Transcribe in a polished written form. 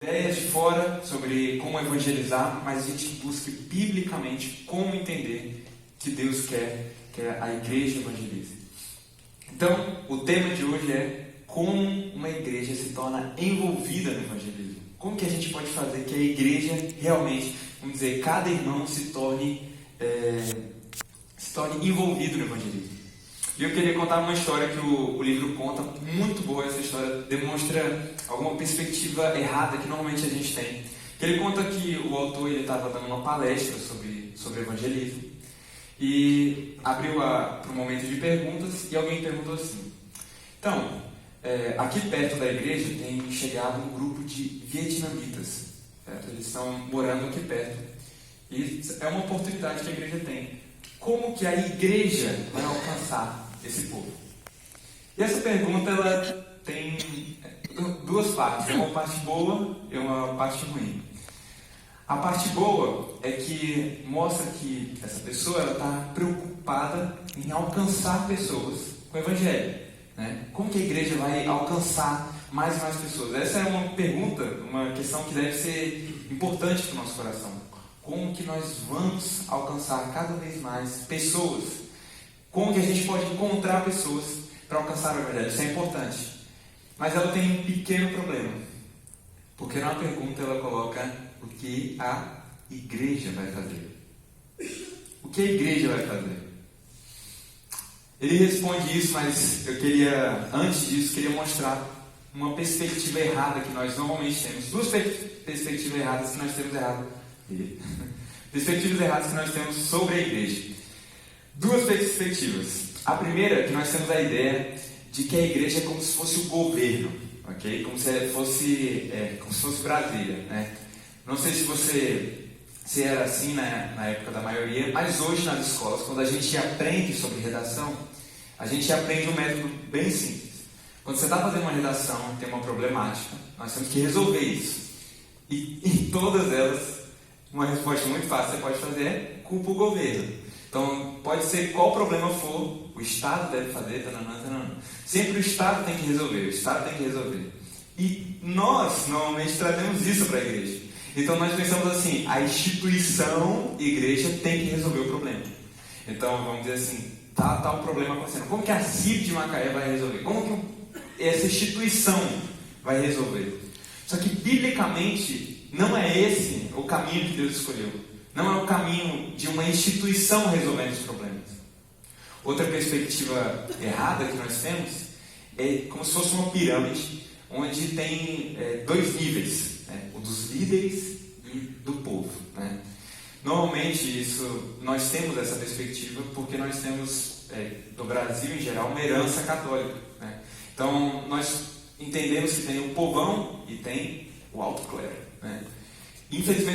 ideias de fora sobre como evangelizar, mas a gente busca biblicamente como entender que Deus quer que a igreja evangelize. Então, o tema de hoje é como uma igreja se torna envolvida no evangelismo. Como que a gente pode fazer que a igreja realmente, vamos dizer, cada irmão se torne envolvido no evangelismo. E eu queria contar uma história que o livro conta, muito boa essa história, demonstra alguma perspectiva errada que normalmente a gente tem. Ele conta que o autor estava dando uma palestra sobre evangelismo e abriu para um momento de perguntas e alguém perguntou assim: então, aqui perto da igreja tem chegado um grupo de vietnamitas, certo? Eles estão morando aqui perto e é uma oportunidade que a igreja tem. Como que a igreja vai alcançar esse povo? E essa pergunta ela tem duas partes, uma parte boa e uma parte ruim. A parte boa é que mostra que essa pessoa está preocupada em alcançar pessoas com o evangelho, né? Como que a igreja vai alcançar mais e mais pessoas? Essa é uma pergunta, uma questão que deve ser importante para o nosso coração. Como que nós vamos alcançar cada vez mais pessoas? Como que a gente pode encontrar pessoas para alcançar o evangelho? Isso é importante. Mas ela tem um pequeno problema. Porque na pergunta ela coloca o que a igreja vai fazer. O que a igreja vai fazer? Ele responde isso, mas antes disso, queria mostrar uma perspectiva errada que nós normalmente temos. Duas perspectivas erradas que nós temos Perspectivas erradas que nós temos sobre a igreja. Duas perspectivas. A primeira é que nós temos a ideia de que a igreja é como se fosse o governo, ok? Como se fosse Brasília, né? Não sei se era assim na época da maioria, mas hoje nas escolas, quando a gente aprende sobre redação, a gente aprende um método bem simples. Quando você está fazendo uma redação, tem uma problemática, nós temos que resolver isso. E em todas elas, uma resposta muito fácil que você pode fazer é culpa o governo. Então, pode ser qual problema for, o Estado deve fazer, sempre o Estado tem que resolver, E nós, normalmente, trazemos isso para a igreja. Então, nós pensamos assim, a instituição igreja tem que resolver o problema. Então, vamos dizer assim, tá um problema acontecendo. Como que a CIB de Macaé vai resolver? Como que essa instituição vai resolver? Só que, biblicamente, não é esse o caminho que Deus escolheu. Não é o caminho de uma instituição resolvendo os problemas. Outra perspectiva errada que nós temos é como se fosse uma pirâmide onde tem dois níveis, né? O dos líderes e do povo, né? Normalmente nós temos essa perspectiva porque nós temos, no Brasil em geral, uma herança católica, né? Então nós entendemos que tem o povão e tem o alto clero, né? Infelizmente